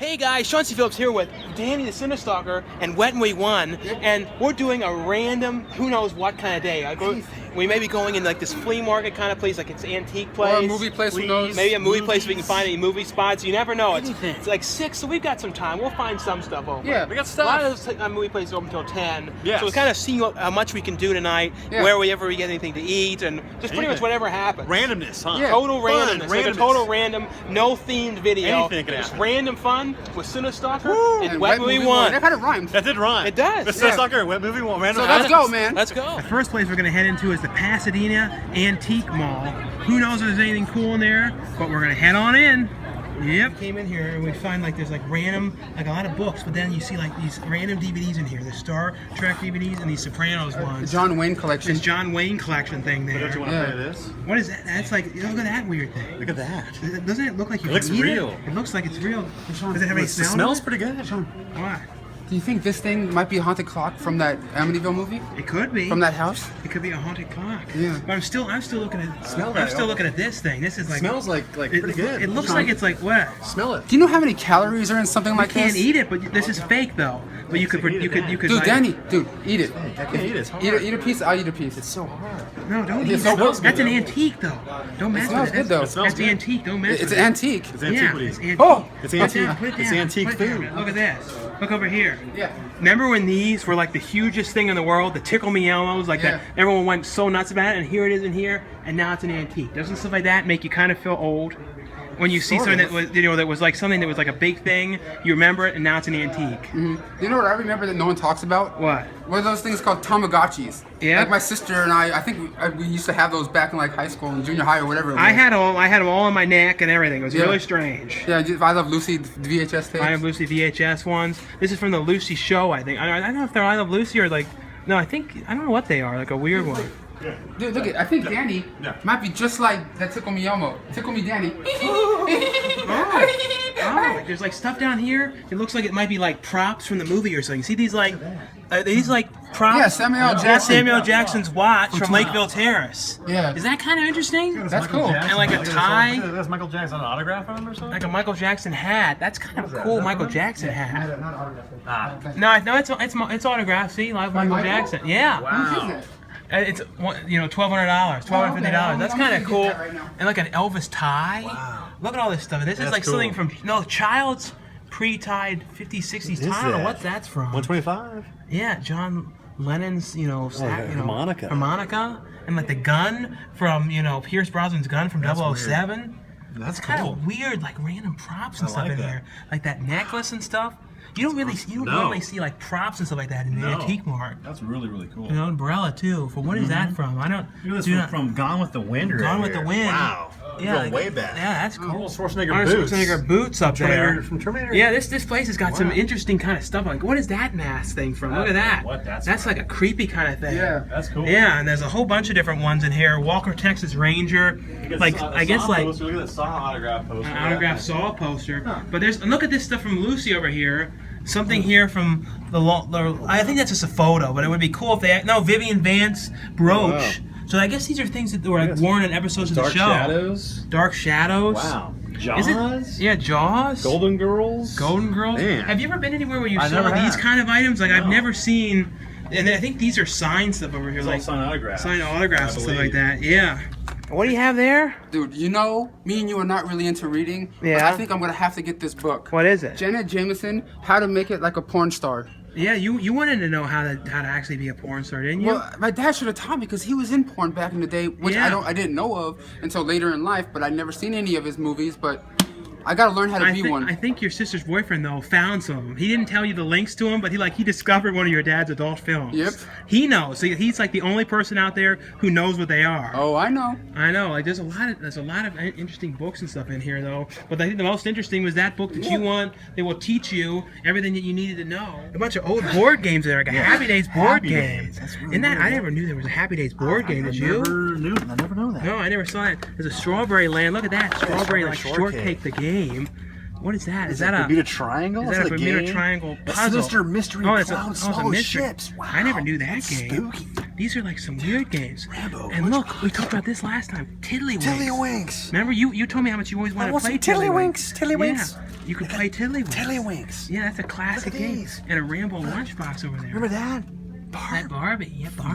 Hey guys, Sean C. Phillips here with Danny the Cinestalker and Wetmovie1, and we're doing a random, who knows what kind of day. We may be going in like this flea market kind of place, like it's antique place. Or a movie place, who knows? Maybe a movie place we can find any movie spots. You never know. Anything. It's like 6, so we've got some time. We'll find some stuff over. Yeah, we got stuff. A lot of those movie places open until 10. Yes. So we kind of see how much we can do tonight, wherever we get anything to eat, and just pretty much whatever happens. Randomness, huh? Yeah. Total Fun, randomness. Like a total random, no themed video. Anything can Just happen. random fun with Cinestalker and Wet Wetmovie1. That kind of rhymed. That did rhyme. It does. The Cinestalker, Wetmovie1, random. So let's go, man. Let's go. The first place we're going to head into is the Pasadena Antique Mall. Who knows if there's anything cool in there, but we're going to head on in. Yep. Came in here and we find like there's like random, like a lot of books, but then you see like these random DVDs in here. The Star Trek DVDs and these Sopranos ones. John Wayne collection. This John Wayne collection thing there. Don't you want to play this? What is that? That's like, look at that weird thing. Look at that. Doesn't it look like you It looks can eat real. It looks like it's real. Does it have any It smell? smells pretty good. Why? Do you think this thing might be a haunted clock from that Amityville movie? It could be. From that house? It could be a haunted clock. Yeah. But I'm still looking at. Smell I'm that. still looking at this thing. This is like. Smells like pretty good. It looks like it's like what? Smell it. Do you know how many calories are in something You like can't this? eat it, but this is fake though. But you could Eat it, you could. Dude, like, Danny, dude, eat it. I can't eat it. It's hard. Eat a piece, I'll eat a piece. It's so hard. No, don't eat It it. smells That's good, an though. antique though. Don't mess smells with it. good, though. That's, It smells that's good. antique. Don't mess It's with it. antique. It's Yeah, antiquities. it's antique. Oh! It's Put it antique. down, put it It's down, antique put it down. food. Look at this. Look over here. Yeah. Remember when these were like the hugest thing in the world, the Tickle Me Elmos, like that? Everyone went so nuts about it, and here it is in here, and now it's an antique. Doesn't stuff like that make you kind of feel old? When you see something that was, that was like something that was like a big thing, you remember it, and now it's an antique. You know what I remember that no one talks about? What? What are those things called Tamagotchis? Yeah. Like my sister and I think we used to have those back in like high school and junior high or whatever it was. I had them all on my neck and everything. It was really strange. Yeah, I Love Lucy VHS tapes. I have Lucy VHS ones. This is from the Lucy show, I think. I don't know if they're I Love Lucy or like, no, I don't know what they are, like a weird one. Dude, look at, I think Danny might be just like that Tickle Me Elmo. Tickle Me Danny. Oh, there's like stuff down here. It looks like it might be like props from the movie or something. See these like props? Yeah, Samuel L. Jackson. That's Samuel L. Jackson's watch from Lakeville Terrace. Yeah. Is that kind of interesting? That's cool. And like a tie. That's Michael Jackson an autograph on him or something? Like a Michael Jackson hat. That's kind of a cool Michael Jackson hat. Ah. No, it's autographed. See, like Michael Jackson. Yeah. Wow. It's $1,200, $1,250. That's kind of cool. And like an Elvis tie. Wow. Look at all this stuff. This is That's like something cool. from Child's pre-tied 50s, 60s tie. I don't know what that's from. 125. Yeah, John Lennon's, harmonica. harmonica, and like the gun from, Pierce Brosnan's gun from 007. That's Kind cool. of weird, like random props and I stuff like in that. here, like that necklace and stuff. You don't normally see like props and stuff like that in the antique mart. That's really, really cool. Umbrella too. For what is that from? I don't. Look at this from Gone with the Wind. Gone with the Wind. Wow. Yeah, Going way back. Yeah, that's cool. Arnold Schwarzenegger Arnold boots. Schwarzenegger boots up there. From Terminator. Yeah, this place has got some interesting kind of stuff. Like, what is that mask thing from? Look at that. What that's like a creepy kind of thing. Yeah. That's cool. Yeah, and there's a whole bunch of different ones in here. Walker, Texas Ranger. Like, I guess like Look at that Saw autograph poster. an autographed Saw poster. But and look at this stuff from Lucy over here. Something here from I think that's just a photo, but it would be cool if they Vivian Vance brooch. Wow. So I guess these are things that were like worn in episodes of the show. Dark Shadows. Dark Shadows. Wow. Is Jaws. it? Yeah, Jaws. Golden Girls. Golden Girls. Man. Have you ever been anywhere where you I saw never these have. kind of items? Like I've No. never seen, and I think these are signed stuff over here, It's like all signed autographs. signed autographs I and stuff like believe. that. Yeah. What do you have there? Dude, me and you are not really into reading. But Yeah. I think I'm gonna have to get this book. What is it? Janet Jameson, How to Make It Like a Porn Star. Yeah, you wanted to know how to actually be a porn star, didn't you? Well, my dad should have taught me because he was in porn back in the day, which Yeah. I didn't know of until later in life. But I'd never seen any of his movies. But I gotta learn how to be one. I think your sister's boyfriend though found some of them. He didn't tell you the links to them, but he discovered one of your dad's adult films. Yep. He knows. So he's like the only person out there who knows what they are. Oh, I know. I know. Like there's a lot of interesting books and stuff in here though. But I think the most interesting was that book that you want. They will teach you everything that you needed to know. A bunch of old board games there, like a Happy Days board game. That's really I never knew there was a Happy Days board game. Did you? I never know that. No, I never saw it. There's a Strawberry Land. Look at that. Strawberry like Shortcake. Shortcake the game. What is that? Is that a Bermuda Triangle? Is that a Bermuda Triangle puzzle? Sinister Mystery Cloud Swallow Ships. Wow. I never knew that That's game. spooky. These are like some weird games. Rambo, And look, we talked about this last time. Tiddlywinks. Tiddlywinks. Remember, you told me how much you always wanted to play Tiddlywinks. Yeah. You can play Tiddlywinks. Tiddlywinks. Yeah, that's a classic game. these. And a Rambo lunchbox over there. Remember that? That Barbie. Yeah, Barbie.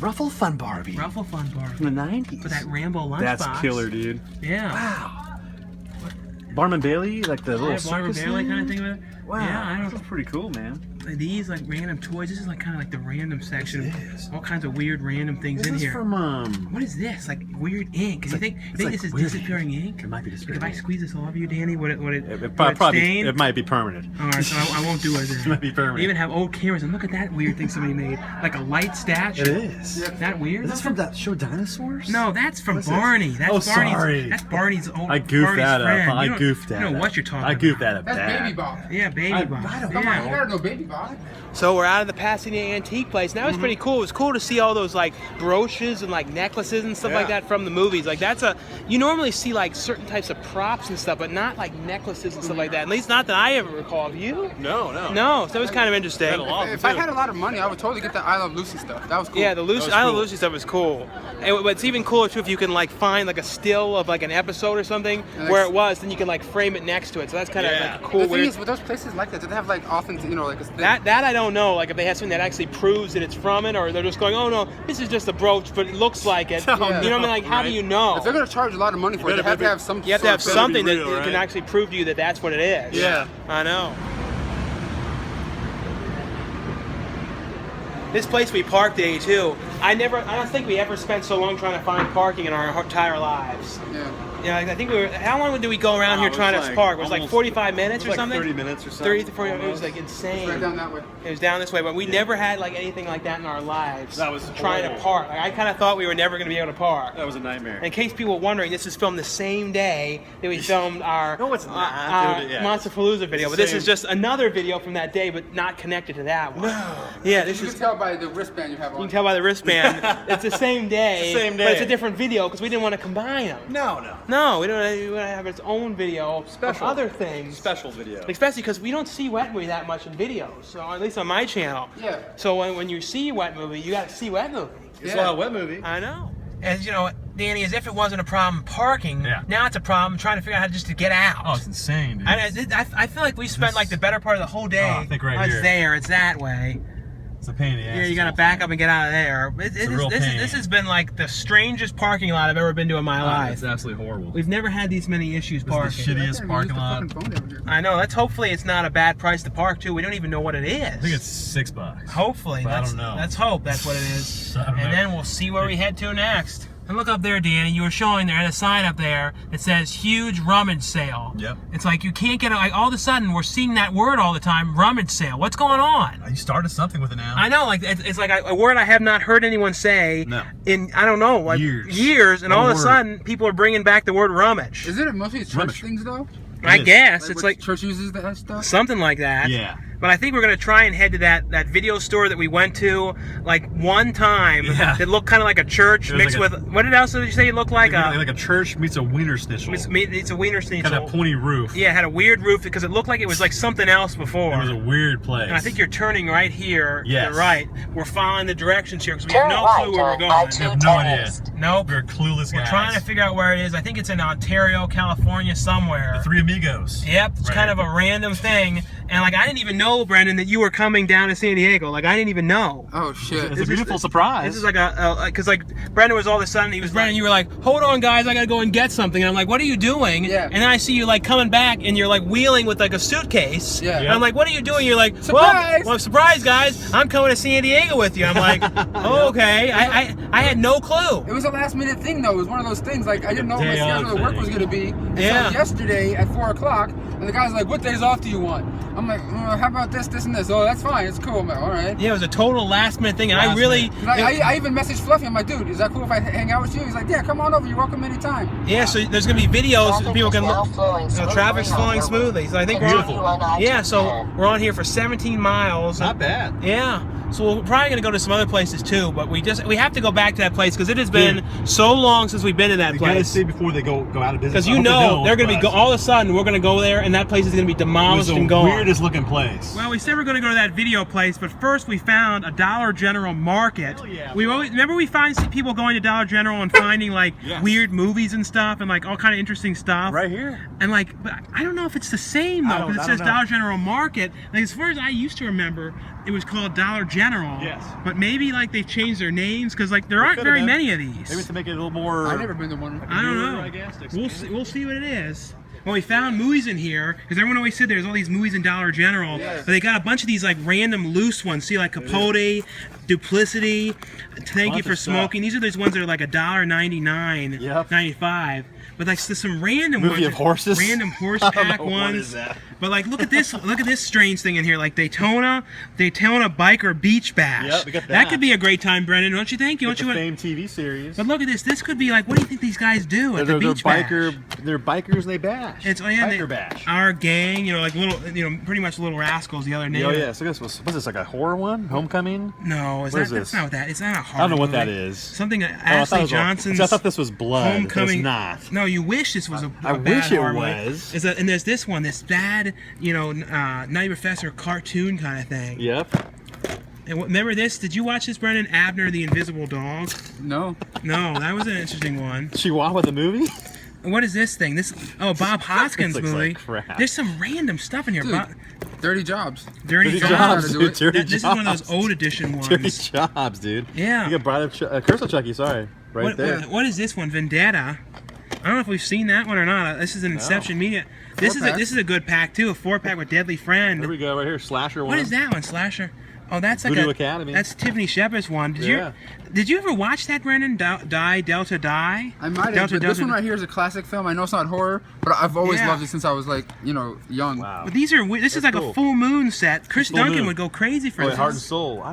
Ruffle Fun Barbie. Ruffle Fun Barbie. From the 90s. For that Rambo lunchbox. That's killer, dude. Yeah. Wow. Barnum Bailey, like the little Barnum circus Bailey thing? kind of thing with it. Wow, Yeah, I don't. that's pretty cool, man. These like random toys. This is like kind of like the random section. Yes, it is. All kinds of weird random things This in is here. from What is this? Like weird ink? Cause you think like this is weird disappearing ink? It might be disappearing If I ink. squeeze this all over you, Danny, would it Probably, stain? it might be permanent. All right, so I won't do it. Then. It might be permanent. They even have old cameras, and look at that weird thing somebody made, like a light statue. It is. That weird? Is this from that show Dinosaurs? No, that's from What's this? Barney. That's Oh, Barney's. sorry. That's Barney's old. I goofed Barney's that friend. up. I You don't- goofed that You know up. what you're talking I goofed that about. up That's bad. Baby Bob. Yeah, Baby Bob. Come Yeah. on, you gotta know Baby Bob. So we're out of the Pasadena antique place. And that was pretty cool. It was cool to see all those like brooches and like necklaces and stuff like Yeah. that from the movies. Like you normally see like certain types of props and stuff, but not like necklaces and stuff like that. At least not that I ever recall. Have you? No. No, so that was kind of interesting. If I had a lot of money, I would totally get the I Love Lucy stuff. That was cool. Yeah, the Lucy, was I Love cool. Lucy stuff is cool. And what's even cooler too, if you can like find like a still of like an episode or something like- where it was, then you can like frame it next to it. So that's kind of Yeah. like a cool The thing weird. is, with those places like that, do they have like authentic, like a thing? That I don't know. Like if they have something that actually proves that it's from it, or they're just going, oh no, this is just a brooch, but it looks like it. Oh, You know what I mean? Like how do right. you know? If they're gonna charge a lot of money for it, they have to have some. You have to have sort of- something that real, can right? actually prove to you that that's what it is. Yeah. I know. This place we parked today too. I don't think we ever spent so long trying to find parking in our entire lives. Yeah. Yeah, I think how long did we go around here it was trying to like park? It was like almost- 45 minutes or like something? 30 minutes or something. 30 to 40 minutes. It was like insane. Right down that way. It was down this way, but we never had like anything like that in our lives. That was trying to horrible. park. Like, I kind of thought we were never going to be able to park. That was a nightmare. In case people were wondering, this is filmed the same day that we filmed our No, it's not, dude. Yeah. Monsterpalooza video. But the this same. is just another video from that day, but not connected to that one. No. Yeah, this You is. can tell by the wristband you have on. You can tell by the wristband. It's the same day. It's the same But it's a day. different video because we didn't want to combine them. No. No, we want to have its own video Special. of other things. Special video. Especially because we don't see Wetmovie that much in videos, so at least on my channel. Yeah. So when you see Wetmovie, you got to see Wetmovie. It's Yeah. a wet movie. I know. And you know, Danny, as if it wasn't a problem parking, Yeah. now it's a problem trying to figure out how just to get out. Oh, it's insane, dude. I feel like we spent like the better part of the whole day. Oh, I think right it's here. there. It's that way. It's a pain in the ass. Yeah, you got to back up and get out of there. This has been like the strangest parking lot I've ever been to in my life. It's absolutely horrible. We've never had these many issues parking. This is the shittiest Use parking the lot. fucking phone down here. I know. Hopefully it's not a bad price to park too. We don't even know what it is. I think it's $6. Hopefully. But I Let's, don't know. let's hope that's what it is. I don't And know. then we'll see where we head to next. And look up there, Danny. You were showing there a sign up there that says huge rummage sale. Yep. It's like you can't get it. Like all of a sudden we're seeing that word all the time, rummage sale. What's going on? You started something with it now. I know, like it's like a word I have not heard anyone say No. in I don't know, like Years. and No all of a word. sudden people are bringing back the word rummage. Is it mostly church Rubbish. things though? I is. guess it's what like church uses that stuff. something like that. Yeah. But I think we're gonna try and head to that video store that we went to like one time. Yeah. That looked kind of like a church It was mixed like with what else did you say it looked like? Like a church meets a wiener schnitzel. It's a wiener schnitzel. Kind of pointy roof. Yeah, it had a weird roof because it looked like it was like something else before. It was a weird place. And I think you're turning right here. Yes. To the right. We're following the directions here because we have no clue where we're going. I have no idea. Nope. We're clueless We're guys. trying to figure out where it is. I think it's in Ontario, California, somewhere. The Three Amigos. Yep, it's Right. kind of a random thing. And like I didn't even know, Brendan, that you were coming down to San Diego. Like I didn't even know. Oh shit. It's a beautiful surprise. This is like because like Brendan was all of a sudden Brendan, you were like, hold on guys, I gotta go and get something. And I'm like, what are you doing? Yeah. And then I see you like coming back and you're like wheeling with like a suitcase. Yeah. And I'm like, what are you doing? You're like, Surprise! well, surprise guys, I'm coming to San Diego with you. I'm like, oh, okay. I had no clue. It was a last minute thing though. It was one of those things like I didn't know what my day schedule of of work was thing. gonna be. And Yeah. so yesterday at 4 o'clock, and the guy's like, "What days off do you want?" I'm like, "How about this, and this?" Oh, that's fine. It's cool. I'm like, all right. Yeah, it was a total last minute thing, and I Last really. minute. I even messaged Fluffy. I'm like, "Dude, is that cool if I hang out with you?" He's like, "Yeah, come on over. You're welcome anytime." Yeah, so there's gonna be videos so people can look. Traffic's flowing smoothly. So I think we're Beautiful. on. Yeah, so we're on here for 17 miles. Not bad. Yeah. So we're probably gonna go to some other places too, but we have to go back to that place because it has been so long since we've been to that You gotta place. see before they go out of business. Because I you hope know they they're gonna be all of a sudden we're gonna go there and that place is gonna be demolished and the gone. weirdest looking place. Well, we said we're gonna go to that video place, but first we found a Dollar General market. Hell yeah, We always remember we find people going to Dollar General and finding like Yes. weird movies and stuff and like all kind of interesting stuff. Right here. And like, but I don't know if it's the same though, because it says I don't know. Dollar General Market. Like as far as I used to remember, it was called Dollar General. Yes. But maybe like they've changed their names because like there aren't could've very been. many of these. Maybe to make it a little more. I've never been to one. I don't know. I guess, to We'll expand see, we'll see what it is. Well, we found movies in here because everyone always said there's all these movies in Dollar General, but they got a bunch of these like random loose ones. See, like Capote, Duplicity, Thank You Bunch for of stuff. Smoking. These are those ones that are like $1.99, Yep. 95. But like some random Movie ones, of horses? random horse I don't pack know, what ones. is that? But like, look at this strange thing in here, like Daytona Biker Beach Bash. Yep, we got That that. could be a great time, Brendan. Don't you think? With Don't you the want? famed TV series. But look at this. This could be like, what do you think these guys do at the beach bash? They're bikers and they bash. It's Biker bash. Our gang, like little, pretty much Little Rascals. The other name. Oh yeah, so this was this like a horror one? Homecoming? No, What is that's this? not what that. It's not a horror. I don't know what that movie. is. Something Oh, I thought Ashley it was Johnson's. I thought this was blood. Homecoming. It's not. No, you wish this was a I bad wish it horror movie. was. And there's this one, this bad, Nutty Professor cartoon kind of thing. Yep. And remember this? Did you watch this, Brendan? Abner the Invisible Dog? No. No, that was an interesting one. Chihuahua the movie? What is this thing? Bob Hoskins This looks movie. like crap. There's some random stuff in here. Dude, Dirty Jobs. Dirty Dirty Jobs. Jobs, Do dude. it. Dirty This is one of those old edition ones. Dirty Jobs, dude. Yeah. You got Bride of Curse of Chucky, sorry. Right there. What is this one? Vendetta. I don't know if we've seen that one or not. This is an Inception Media. This is a good pack too. A 4-pack with Deadly Friend. Here we go, right here. Slasher one. What is that one? Slasher. Oh, that's like Voodoo Academy. That's Tiffany Shepard's one. Yeah. Did you ever watch that, Brendan? Die Delta Die. I might have. Delta, But this one right here is a classic film. I know it's not horror, but I've always Yeah. loved it since I was like, young. Wow. But these are. This is That's like cool. a full moon set. Chris Full Duncan moon. would go crazy for Oh, this. Heart and Soul.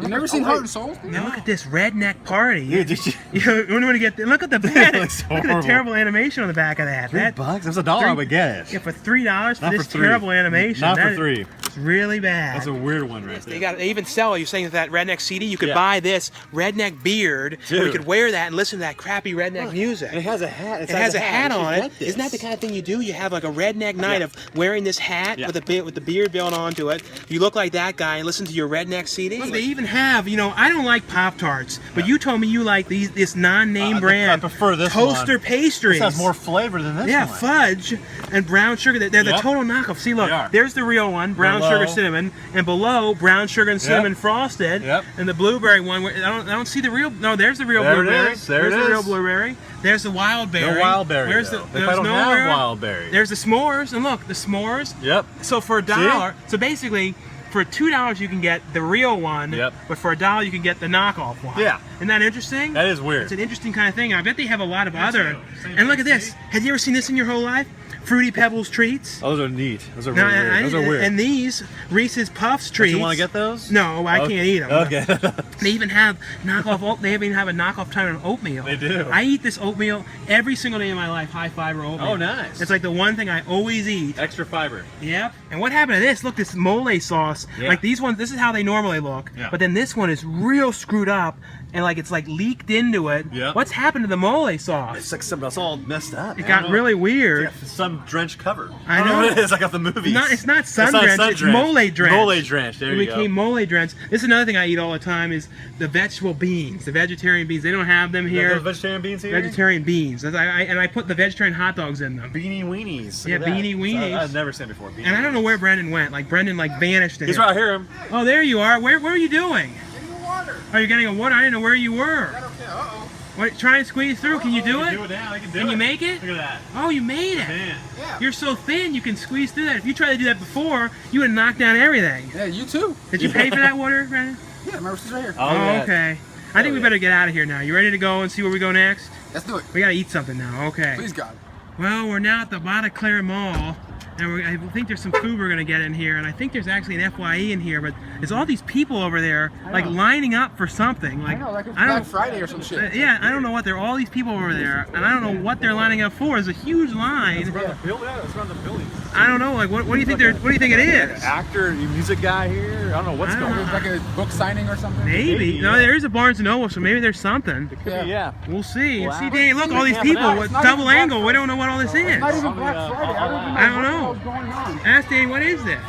You never seen Heart and Soul? Now look at this redneck party. Yeah, did you? When we get look at the back. looks Look at the horrible. terrible animation on the back of that. $3? If it was $1, I would get it. Yeah, for $3 for Not this for $3. terrible animation. Not That for $3. It's really bad. That's a weird one right there. They even sell. You're saying that redneck CD. You could Yeah. buy this redneck beard, or you Dude. could wear that and listen to that crappy redneck music. And it has a hat. It has a hat on it. Isn't Isn't that the kind of thing you do? You have like a redneck night of wearing this hat Yeah. with the beard built onto it. You look like that guy and listen to your redneck CD. Look, they even have, I don't like Pop-Tarts, but you told me you like this non-name brand. I prefer this toaster one. pastries. This has more flavor than this Yeah, one. fudge and brown sugar. They're the Yep. total knockoff. See, look, They are. there's the real one, brown Below. sugar cinnamon, and below brown sugar and cinnamon Yep. frosted. Yep. And the blueberry one. I don't see the real. No, there's the real There it blueberry. is. There there's it the real is. blueberry. There's the wild berry. No wild berry. Where's though. the? If I There's don't no have real- wild berry. There's the s'mores, and look, the s'mores. Yep. So for $1, so basically, for $2 you can get the real one. Yep. But for $1 you can get the knockoff one. Yeah. Isn't that interesting? That is weird. It's an interesting kind of thing. I bet they have a lot of other. Same And look at thing, this. see? Have you ever seen this in your whole life? Fruity Pebbles treats. Oh, those are neat. Those are No, really weird. Those are weird. And these Reese's Puffs Don't treats. you want to get those? No, I can't eat them. Okay. They even have knockoff. They even have a knockoff time of oatmeal. They do. I eat this oatmeal every single day of my life. High fiber oatmeal. Oh, nice. It's like the one thing I always eat. Extra fiber. Yep. And what happened to this? Look, this mole sauce. Yeah. Like these ones, this is how they normally look. Yeah. But then this one is real screwed up, and like it's like leaked into it. Yep. What's happened to the mole sauce? It's like something that's all messed up. It got really weird. It's like some drenched cover. I don't know. what it is. Like off the movies. It's not sun drenched. It's mole drenched. Mole drenched. There It you go. became mole drenched. This is another thing I eat all the time is the vegetable beans, the vegetarian beans. They don't have them You got here. those vegetarian beans here. Vegetarian beans. And I put the vegetarian hot dogs in them. Beanie weenies. Yeah, Look at that. beanie weenies. I've never seen it before. Beanie And I don't know where Brendan went. Like Brendan vanished in He's here. right here. Oh, there you are. Where are you doing? Getting water. Oh, you're getting a water. I didn't know where you were. Uh-oh. What, try and squeeze through. Can you do it? Do it now. They can do Can it. you make it? Look at that. Oh, you made it. Man. Yeah. You're so thin, you can squeeze through that. If you tried to do that before, you would have knocked down everything. Yeah, you too. Did you pay for that water, Brendan? Yeah, my receipt's right here. Oh, yeah. Okay. I think we yeah. better get out of here now. You ready to go and see where we go next? Let's do it. We gotta eat something now. Okay. Please, God. Well, we're now at the Montclair Mall, And I think there's some food we're gonna get in here, and I think there's actually an FYE in here, but there's all these people over there like lining up for something. Like I know, like it's Black Friday or some shit. Yeah, I don't know what they're all these people over there, and I don't know what they're lining up for. There's a huge line. It's around the building. I don't know. Like what do you think they're? What do you think it is? Actor, music guy here. I don't know what's going on. Like a book signing or something. Maybe. No, there is a Barnes and Noble, so maybe there's something. It could be, yeah. We'll see. Wow. See, Danny, look, all these people with double angle. We don't know what all this is. It's not even Black Friday. I don't know. What's going on? Ask Danny, what is this?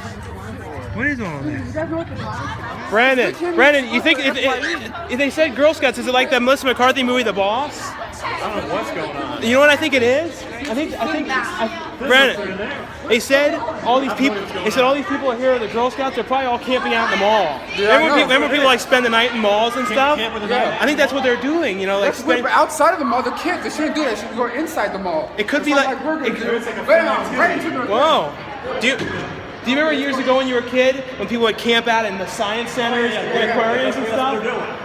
What is all You this? guys know what this is? Brandon, you think if they said Girl Scouts, is it like the Melissa McCarthy movie, The Boss? I don't know what's going on. You know what I think it is? Brandon, they said all these people are here at the Girl Scouts. They're probably all camping out in the mall. Remember people like spend the night in malls and stuff? I think that's what they're doing. You know, like But outside of the mall, the kids, they shouldn't do that. They should go inside the mall. It could It's be not like we're gonna do. Right into the whoa. Do you remember years ago when you were a kid when people would camp out in the science centers and the aquariums and stuff?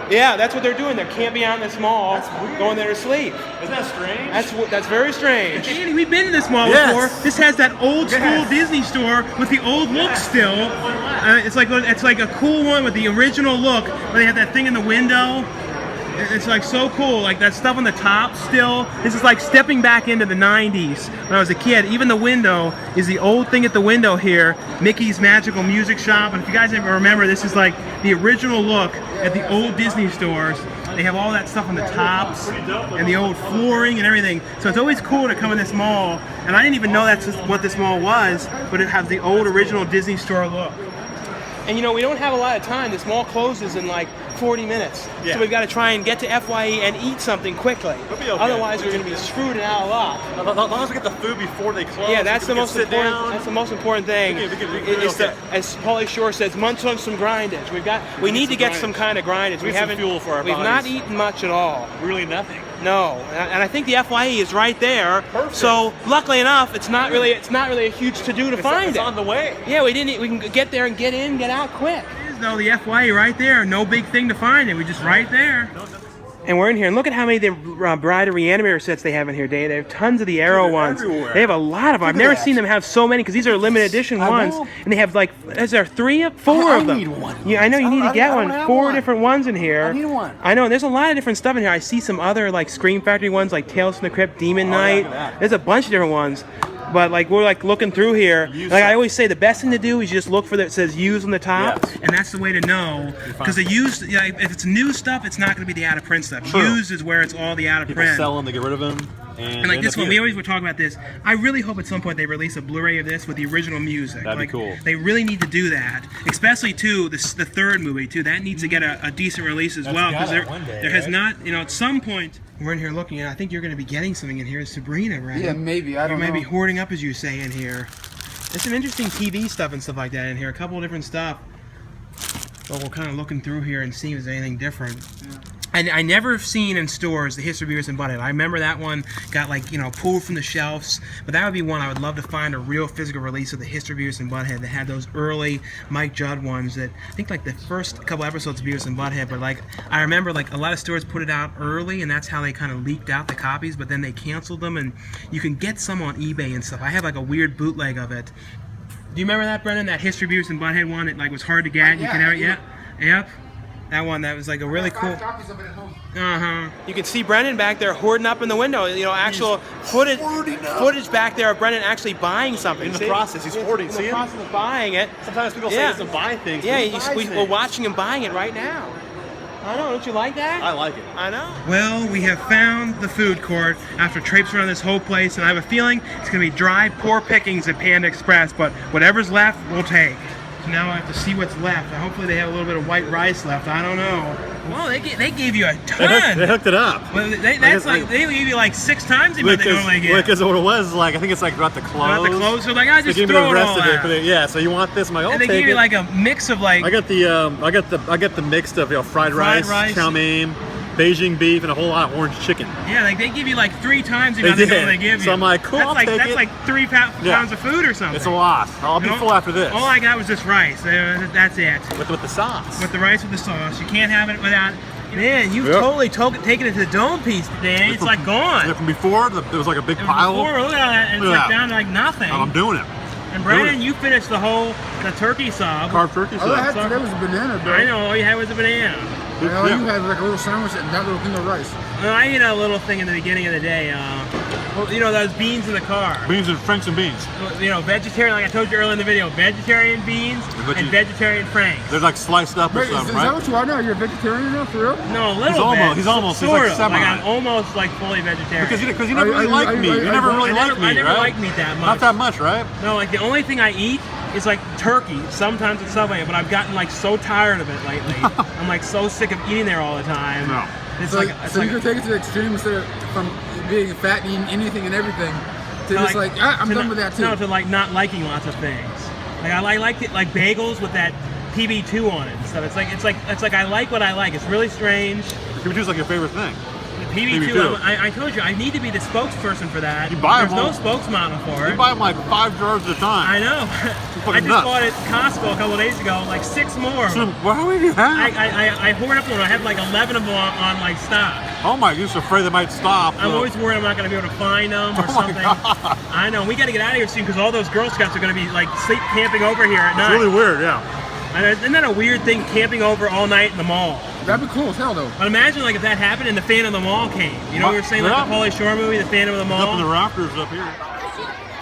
Yeah, that's what they're doing. They're camping out in this mall, going there to sleep. Isn't that strange? That's very strange. Danny, we've been to this mall before. This has that old school Disney store with the old look still. It's like a cool one with the original look, where they have that thing in the window. It's like so cool, like that stuff on the top still. This is like stepping back into the 90s when I was a kid. Even the window is the old thing at the window here, Mickey's Magical Music Shop. And if you guys ever remember, this is like the original look at the old Disney stores. They have all that stuff on the tops and the old flooring and everything. So it's always cool to come in this mall. And I didn't even know that's what this mall was, but it has the old original Disney store look. And you know, we don't have a lot of time. This mall closes in like 40 minutes. Yeah. So we've got to try and get to FYE and eat something quickly. We'll be okay. Otherwise, we're going to be screwed and out of luck. As long as we get the food before they close. Yeah, that's the most sit important. down. That's the most important thing. We can Is okay. as Pauly Shore says, munch on some grindage. We need to get some kind of grindage. We need some fuel for our We've not bodies. eaten much at all. Really nothing. No, and I think the FYE is right there. Perfect. So luckily enough, it's not really a huge to do to find It's it. on the way. Yeah, we can get there and get in, get out quick. No, the FYE right there. No big thing to find it. We just right there. And we're in here, and look at how many of the Bride of Reanimator sets they have in here, Dave. They have tons of the Arrow ones. everywhere. They have a lot of them. I've never seen them have so many, because these are limited edition ones. know. And they have like, is there 4 of them? need one. Yeah, I know you need to get I one. don't have 4 one. different ones in here. I need one. I know, and there's a lot of different stuff in here. I see some other like Scream Factory ones, like Tales from the Crypt, Demon Night. look at that. There's a bunch of different ones. But like we're like looking through here, like I always say, the best thing to do is just look for that says "used" on the top, Yes. And that's the way to know, because the used, if it's new stuff, it's not going to be the out of print stuff. True. Used is where it's all the out of People print. sell them, they get rid of them. And like this one, we always would talk about this. I really hope at some point they release a Blu-ray of this with the original music. That'd be like, cool. They really need to do that, especially too the third movie too. That needs to get a decent release as well, because there has not, at some point. We're in here looking, and I think you're going to be getting something in here. It's Sabrina, right? Yeah, maybe. I don't know. You may be hoarding up, as you say, in here. There's some interesting TV stuff and stuff like that in here. A couple of different stuff. But we're kind of looking through here and seeing if there's anything different. Yeah. I never have seen in stores the History of Beavis and Butthead. I remember that one got pulled from the shelves, but that would be one I would love to find a real physical release of the History of Beavis and Butthead that had those early Mike Judd ones that I think like the first couple episodes of Beavis and Butthead, but like I remember like a lot of stores put it out early and that's how they kind of leaked out the copies, but then they canceled them and you can get some on eBay and stuff. I have like a weird bootleg of it. Do you remember that, Brendan? That History of Beavis and Butthead one that like was hard to get? Yep. That one, that was like a really cool. You can see Brendan back there hoarding up in the window. Actual footage back there of Brendan actually buying something. In the process, he's hoarding. In the process of buying it. Sometimes people say he doesn't buy things. Yeah, we're watching him buying it right now. I know, don't you like that? I like it. I know. Well, we have found the food court after traipsing around this whole place, and I have a feeling it's going to be dry, poor pickings at Panda Express, but whatever's left, we'll take. So now I have to see what's left. Hopefully they have a little bit of white rice left. I don't know. Well, they gave you a ton. They hooked it up. Well, they gave you like 6 times they normally give. Because what it was like, I think it's like about the clothes. About the clothes, so like I just they gave me throw the it rest all of it. out. But yeah, so you want this? I'm like, I'll And they take give you it. like a mix of like. I got the mixed of fried rice, chow mein, Beijing beef, and a whole lot of orange chicken. Yeah, like they give you like 3 times the amount they give you. So I'm like, cool, I'll take it. That's like 3 pounds of food or something. It's a lot. I'll be full after this. All I got was just rice. That's it. With the sauce. With the rice with the sauce. You can't have it without. Man, you've totally taken it to the dome piece today. It's like gone. From before, there was like a big pile. Before, look at that. It's like down to like nothing. I'm doing it. And Brandon, you finished the turkey sub. Carved turkey All I sub. had today was a banana, bro. I know, all you had was a banana. And all you had was like a little sandwich and that little thing of rice. Well, I ate a little thing in the beginning of the day. Well, you know, those beans in the car. Beans and Franks and beans. You know, vegetarian, like I told you earlier in the video, vegetarian beans and vegetarian Franks. They're like sliced up or Wait, something, is right? that what you are now? You're a vegetarian now, for real? No, a little bit. He's almost. He's sort like of. semi. Like I'm almost like fully vegetarian. Because you never really liked meat. You never really liked meat, I never right? liked meat that much. Not that much, right? No, like the only thing I eat is like turkey, sometimes at Subway, but I've gotten like so tired of it lately. I'm like so sick of eating there all the time. No. It's So, like, so you can take it to the extreme instead of from being fat and eating anything and everything to just like, I'm done with that too. No, to like not liking lots of things. Like I like it, like bagels with that PB2 on it and stuff. It's like I like what I like. It's really strange. PB2 is like your favorite thing. PB2, I told you, I need to be the spokesperson for that. You buy There's them no all. spokesmodel for it. You buy them like 5 jars at a time. I know. I just nuts. bought it at Costco a couple of days ago, like 6 more. So, how many do you have? I hoard up one. I have like 11 of them on like stock. Oh my, you're just afraid they might stop. I'm always worried I'm not going to be able to find them or something. God. I know. We got to get out of here soon because all those Girl Scouts are going to be like sleep camping over here at night. It's really weird, yeah. And isn't that a weird thing, camping over all night in the mall? That'd be cool as hell though. But imagine like if that happened and the Phantom of the Mall came. You know, we were saying like the Pauly Shore movie, the Phantom of the Up in the Mall. rafters up here.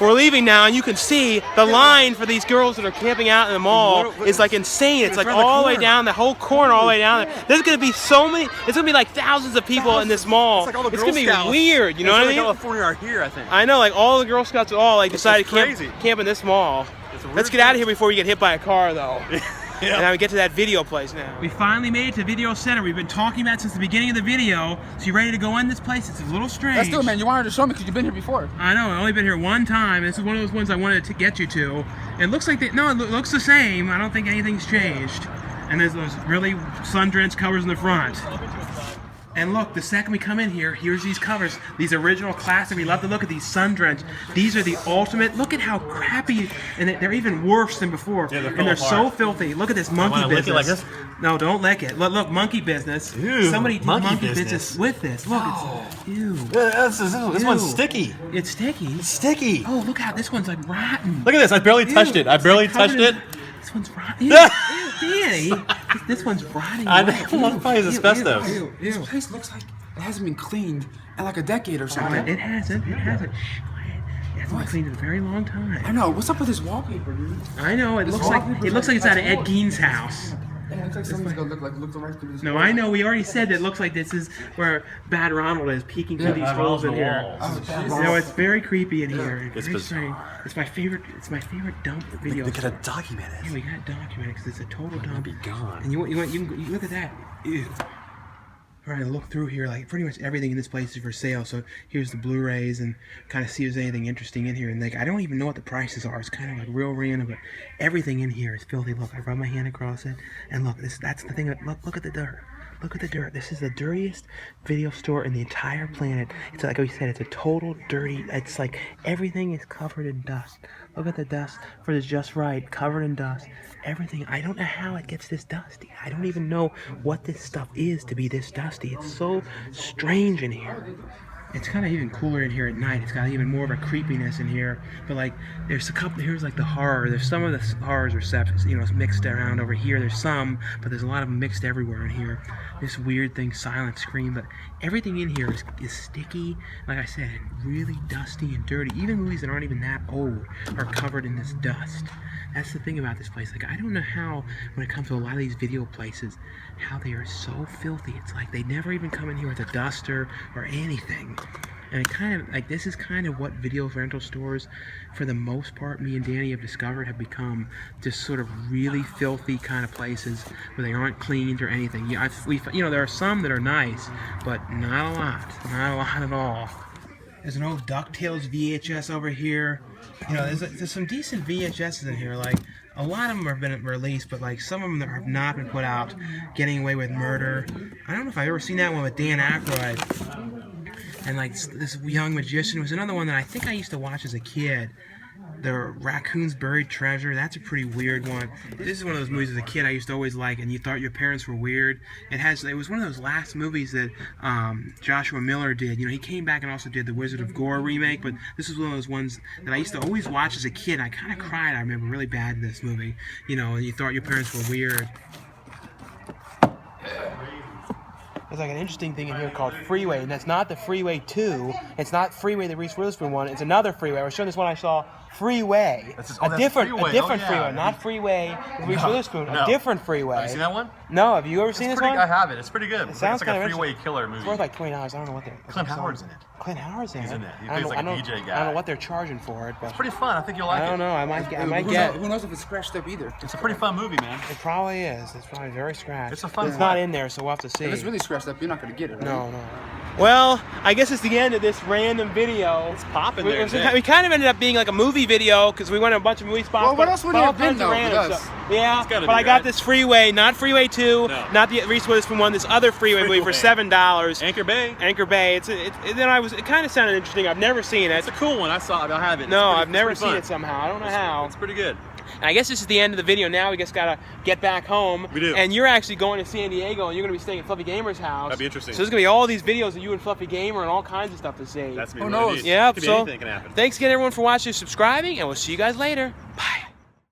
We're leaving now, and you can see the line for these girls that are camping out in the mall is like insane. It's like all the way down, the whole corner, all the way down there. There's gonna be so many. It's gonna be like thousands of people in this mall. It's gonna be weird. You know what I mean? California are here, I think. I know, like all the Girl Scouts all like decided to crazy. camp in this mall. Let's get out of here before we get hit by a car, though. Yeah. And now we get to that video place now. We finally made it to Video Center. We've been talking about it since the beginning of the video. So you ready to go in this place? It's a little strange. That's good, man. You wanted to show me because you've been here before. I know. I've only been here one time. This is one of those ones I wanted to get you to. It looks like it looks the same. I don't think anything's changed. And there's those really sun-drenched covers in the front. And look, the second we come in here, here's these covers, these original classic. We love to look at these sun-drenched. These are the ultimate. Look at how crappy, and they're even worse than before. Yeah, and they're so filthy. Look at this monkey lick business. it like this? No, don't lick it. Look, monkey business. Ew, Somebody did monkey monkey business. business with this. Look, it's ew. This one's Ew. sticky. It's sticky. It's sticky. Oh, look how this one's like rotten. Look at this. I barely touched it. I It's barely like covered touched in- it. This one's rotten. Ew, Danny. This one's rotting. I know. away. Well, probably is asbestos. Ew. This place looks like it hasn't been cleaned in like a decade or Oh, something. it hasn't. It hasn't. Shh, quiet. It hasn't been cleaned in a very long I time. know. What's up with this wallpaper, dude? I know. It looks like it's out of Ed Gein's house. Yeah, it looks like somebody's gonna look right through this. No, I know. We already said that it looks like this is where Bad Ronald is peeking through these holes in here. Oh, You know, it's very creepy in here. It's Very bizarre. strange. It's my favorite. It's my favorite dump video. They gotta document Yeah, it. we got documented because it's a total dump. Be gone. And you look at that. Ew. All right, look through here. Like pretty much everything in this place is for sale. So here's the Blu-rays and kind of see if there's anything interesting in here. And like I don't even know what the prices are. It's kind of like real random, but everything in here is filthy. Look, I rub my hand across it, and look, that's the thing. Look at the dirt. Look at the dirt. This is the dirtiest video store in the entire planet. It's like we said, it's a total dirty. It's like everything is covered in dust. Look at the dust for the Just Right, covered in dust. Everything. I don't know how it gets this dusty. I don't even know what this stuff is to be this dusty. It's so strange in here. It's kind of even cooler in here at night. It's got even more of a creepiness in here. But like, there's a couple. Here's like the horror. There's some of the horrors are it's mixed around over here. There's some, but there's a lot of them mixed everywhere in here. This weird thing, silent scream. But everything in here is sticky. Like I said, really dusty and dirty. Even movies that aren't even that old are covered in this dust. That's the thing about this place. Like, I don't know how, when it comes to a lot of these video places, how they are so filthy. It's like they never even come in here with a duster or anything. And it kind of, like, this is kind of what video rental stores, for the most part, me and Danny have discovered, have become just sort of really filthy kind of places where they aren't cleaned or anything. Yeah, there are some that are nice, but not a lot. Not a lot at all. There's an old DuckTales VHS over here. You know, there's some decent VHSs in here. Like, a lot of them have been released, but like some of them that have not been put out. Getting Away with Murder. I don't know if I've ever seen that one with Dan Aykroyd. And like this young magician was another one that I think I used to watch as a kid. The Raccoon's Buried Treasure, that's a pretty weird one. This is one of those movies as a kid I used to always like, and you thought your parents were weird. It was one of those last movies that Joshua Miller did. You know, he came back and also did the Wizard of Gore remake, but this was one of those ones that I used to always watch as a kid. I kind of cried, I remember, really bad in this movie. You know, and you thought your parents were weird. There's like an interesting thing in here called Freeway, and that's not the Freeway 2. It's not Freeway, the Reese Witherspoon one. It's another Freeway. I was showing this one I saw, Freeway. A different Freeway, not Freeway with Reese Witherspoon. A different Freeway. Have you seen that one? No, have you ever seen this one? I haven't. It's pretty good. It sounds it's like kind a of freeway killer movie. It's worth like $20. I don't know what they're. Clint Howard's in it. Clint Howard's in it. He's in it. He I plays don't like know- a DJ guy. I don't know what they're charging for it, but It's pretty fun. I think you'll like it. I don't know. I might get. Who knows if it's scratched up either? It's a pretty fun movie, man. It probably is. It's probably very scratched. It's a fun It's one. not in there, so we'll have to see. If it's really scratched up, you're not gonna get it. Right? No. Well, I guess it's the end of this random video. It's popping We, there. we kind of ended up being like a movie video because we went to a bunch of movie spots. Well, what but else would it all have been, kinds of though, random with us? stuff. Yeah, It's gotta but be, I got right? this Freeway, not Freeway 2, No. not the Reese Witherspoon one, this other Freeway movie for $7. Anchor Bay. Anchor Bay. It kind of sounded interesting. I've never seen it. It's a cool one. I have it. No, It's I've never pretty seen fun. it somehow. I don't know how. It's pretty good. And I guess this is the end of the video now. We just gotta get back home. We do. And you're actually going to San Diego, and you're gonna be staying at Fluffy Gamer's house. That'd be interesting. So there's gonna be all these videos of you and Fluffy Gamer and all kinds of stuff to see. That's me. Who really knows? neat. Yeah. Could be So anything can happen. thanks again, everyone, for watching and subscribing, and we'll see you guys later. Bye.